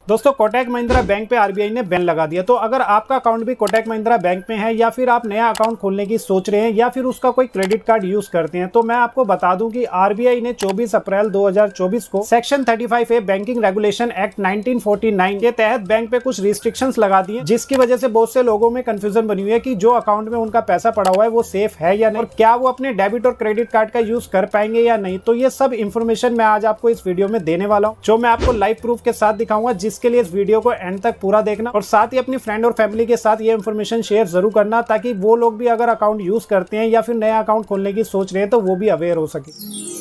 दोस्तों कोटक महिंद्रा बैंक पे आरबीआई ने बैन लगा दिया। तो अगर आपका अकाउंट भी कोटक महिंद्रा बैंक में है या फिर आप नया अकाउंट खोलने की सोच रहे हैं या फिर उसका कोई क्रेडिट कार्ड यूज करते हैं, तो मैं आपको बता दूं कि आरबीआई ने 24 अप्रैल 2024 को section 35A banking regulation act 1949 के तहत बैंक पे कुछ रिस्ट्रिक्शंस लगा दी हैं, जिसकी वजह से बहुत से लोगों में कंफ्यूजन बनी हुई है कि जो अकाउंट में उनका पैसा पड़ा हुआ है वो सेफ है या नहीं, और क्या वो अपने डेबिट और क्रेडिट कार्ड का यूज कर पाएंगे या नहीं। तो ये सब इन्फॉर्मेशन मैं आज आपको इस वीडियो में देने वाला हूँ, जो मैं आपको लाइव प्रूफ के साथ दिखाऊंगा, जिसके लिए इस वीडियो को एंड तक पूरा देखना और साथ ही अपनी फ्रेंड और फैमिली के साथ ये इन्फॉर्मेशन शेयर जरूर करना, ताकि वो लोग भी अगर अकाउंट यूज करते हैं या फिर नया अकाउंट खोलने की सोच रहे हैं तो वो भी अवेयर हो सके।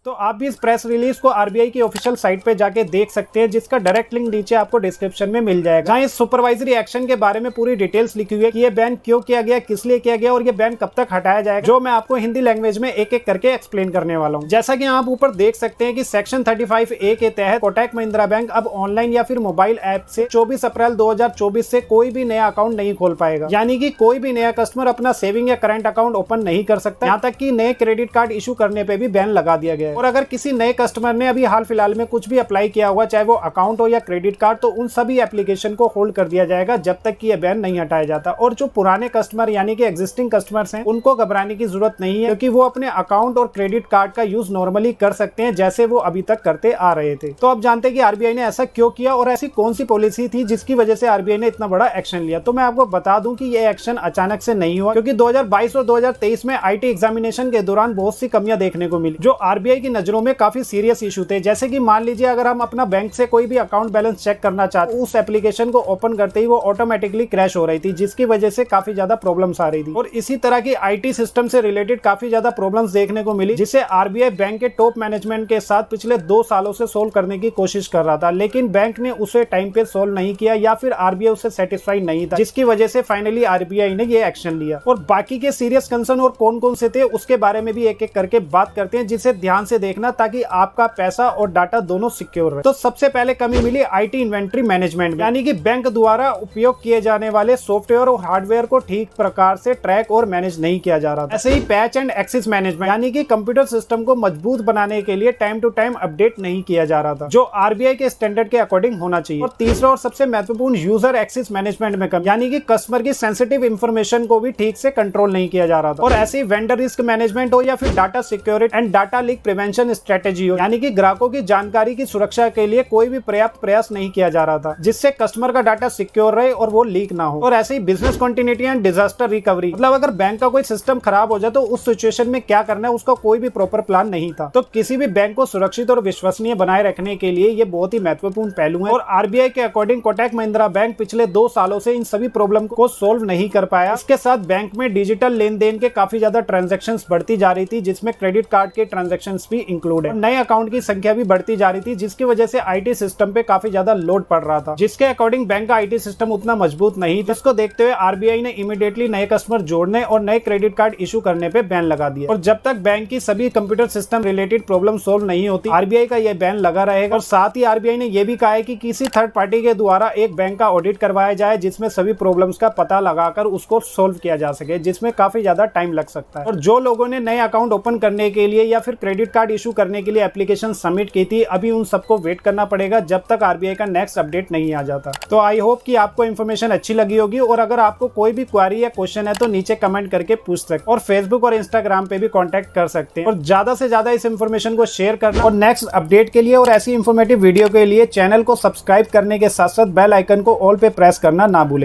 तो आप भी इस प्रेस रिलीज को आरबीआई की ऑफिशियल साइट पे जाके देख सकते हैं, जिसका डायरेक्ट लिंक नीचे आपको डिस्क्रिप्शन में मिल जाएगा, जहां इस सुपरवाइजरी एक्शन के बारे में पूरी डिटेल्स लिखी हुई है कि ये बैन क्यों किया गया, किस लिए किया गया और ये बैन कब तक हटाया जाएगा, जो मैं आपको हिंदी लैंग्वेज में एक एक करके एक्सप्लेन करने वाला हूँ। जैसा कि आप ऊपर देख सकते हैं कि सेक्शन 35A के तहत कोटक महिंद्रा बैंक अब ऑनलाइन या फिर मोबाइल ऐप से 24 अप्रैल 2024 से कोई भी नया अकाउंट नहीं खोल पाएगा। यानी कि कोई भी नया कस्टमर अपना सेविंग या करंट अकाउंट ओपन नहीं कर सकता, यहाँ तक कि नए क्रेडिट कार्ड इशू करने पे भी बैन लगा दिया गया है। और अगर किसी नए कस्टमर ने अभी हाल फिलहाल में कुछ भी अप्लाई किया हुआ, चाहे वो अकाउंट हो या क्रेडिट कार्ड, तो उन सभी एप्लीकेशन को होल्ड कर दिया जाएगा जब तक कि यह बैन नहीं हटाया जाता। और जो पुराने कस्टमर यानी कि एग्जिस्टिंग कस्टमर्स हैं, उनको घबराने की जरूरत नहीं है, क्योंकि वो अपने अकाउंट और क्रेडिट कार्ड का यूज नॉर्मली कर सकते हैं जैसे वो अभी तक करते आ रहे थे। तो अब जानते हैं कि आरबीआई ने ऐसा क्यों किया और ऐसी कौन सी पॉलिसी थी जिसकी वजह से आरबीआई ने इतना बड़ा एक्शन लिया। तो मैं आपको बता दूं कि यह एक्शन अचानक से नहीं हुआ, क्योंकि 2022 और 2023 में आईटी एग्जामिनेशन के दौरान बहुत सी कमियां देखने को मिली, जो आरबीआई की नजरों में काफी सीरियस इशू थे। जैसे कि मान लीजिए अगर हम अपना बैंक से कोई भी अकाउंट बैलेंस चेक करना चाहते, उस एप्लीकेशन को ओपन करते ही वो ऑटोमेटिकली क्रैश हो रही थी, जिसकी वजह से काफी ज्यादा प्रॉब्लम्स आ रही थी। और इसी तरह की आईटी सिस्टम से रिलेटेड काफी ज्यादा प्रॉब्लम्स देखने को मिली, जिसे आरबीआई बैंक के टॉप मैनेजमेंट के साथ पिछले 2 सालों से सोल्व करने की कोशिश कर रहा था, लेकिन बैंक ने उसे टाइम पे सोल्व नहीं किया या फिर आरबीआई उससे सेटिस्फाई नहीं था, जिसकी वजह से फाइनली आरबीआई ने ये एक्शन लिया। और बाकी के सीरियस कंसर्न और कौन कौन से थे उसके बारे में भी एक एक करके बात करते हैं, जिसे ध्यान से देखना ताकि आपका पैसा और डाटा दोनों सिक्योर रहे। तो सबसे पहले कमी मिली आईटी इन्वेंटरी मैनेजमेंट में, यानी कि बैंक द्वारा उपयोग किए जाने वाले सॉफ्टवेयर और हार्डवेयर को ठीक प्रकार से ट्रैक और मैनेज नहीं किया जा रहा था। ऐसे ही पैच एंड एक्सेस मैनेजमेंट, यानी कि कंप्यूटर सिस्टम को मजबूत बनाने के लिए टाइम टू टाइम अपडेट नहीं किया जा रहा था, जो आरबीआई के स्टैंडर्ड के अकॉर्डिंग होना चाहिए। और तीसरा और सबसे महत्वपूर्ण यूजर एक्सेस मैनेजमेंट में कमी, यानी कि कस्टमर की सेंसिटिव इंफॉर्मेशन को भी ठीक से कंट्रोल नहीं किया जा रहा था। और ऐसे ही वेंडर रिस्क मैनेजमेंट हो या फिर data security and data leak prevention strategy हो, यानी कि ग्राहकों की जानकारी की सुरक्षा के लिए कोई भी पर्याप्त प्रयास नहीं किया जा रहा था, जिससे कस्टमर का डाटा सिक्योर रहे और वो लीक ना हो। और ऐसे ही business continuity and disaster recovery, मतलब अगर बैंक का कोई सिस्टम खराब हो जाए तो उस सिचुएशन में क्या करना है उसका कोई भी प्रॉपर प्लान नहीं था। तो किसी भी बैंक को सुरक्षित और विश्वसनीय बनाए रखने के लिए ये बहुत ही महत्वपूर्ण पहलू है। और आरबीआई के अकॉर्डिंग कोटक महिंद्रा बैंक पिछले 2 सालों से इन सभी प्रॉब्लम को सोल्व नहीं कर पाया। इसके साथ बैंक में डिजिटल लेन देन के काफी ज्यादा ट्रांजेक्शन बढ़ती जा रही थी, जिसमें क्रेडिट कार्ड के ट्रांजेक्शन भी इंक्लूड है। नए अकाउंट की संख्या भी बढ़ती जा रही थी, जिसकी वजह से आईटी सिस्टम पे काफी ज्यादा लोड पड़ रहा था, जिसके अकॉर्डिंग बैंक का आईटी सिस्टम उतना मजबूत नहीं था। जिसको देखते हुए आरबीआई ने इमीडिएटली नए कस्टमर जोड़ने और नए क्रेडिट कार्ड इशू करने पे बैन लगा दिया। और जब तक बैंक की सभी computer system related problem solve नहीं होती, आरबीआई का यह बैन लगा रहेगा। और साथ ही आरबीआई ने यह भी कहा है कि किसी थर्ड पार्टी के द्वारा एक बैंक का ऑडिट करवाया जाए, जिसमें सभी प्रॉब्लम्स का पता लगाकर उसको सोल्व किया जा सके, जिसमें काफी ज्यादा टाइम लग सकता है। और जो लोगों ने नए अकाउंट ओपन करने के लिए या फिर क्रेडिट कार्ड इशू करने के लिए एप्लीकेशन सबमिट की थी, अभी उन सबको वेट करना पड़ेगा जब तक आरबीआई का नेक्स्ट अपडेट नहीं आ जाता। तो आई होप कि आपको इन्फॉर्मेशन अच्छी लगी होगी, और अगर आपको कोई भी क्वेरी या क्वेश्चन है तो नीचे कमेंट करके पूछ सकते, और फेसबुक और इंस्टाग्राम पे भी कांटेक्ट कर सकते हैं। और ज्यादा से ज्यादा इस इन्फॉर्मेशन को शेयर करना, और नेक्स्ट अपडेट के लिए और ऐसी इंफॉर्मेटिव वीडियो के लिए चैनल को सब्सक्राइब करने के साथ साथ बेल आइकन को ऑल पे प्रेस करना ना भूले।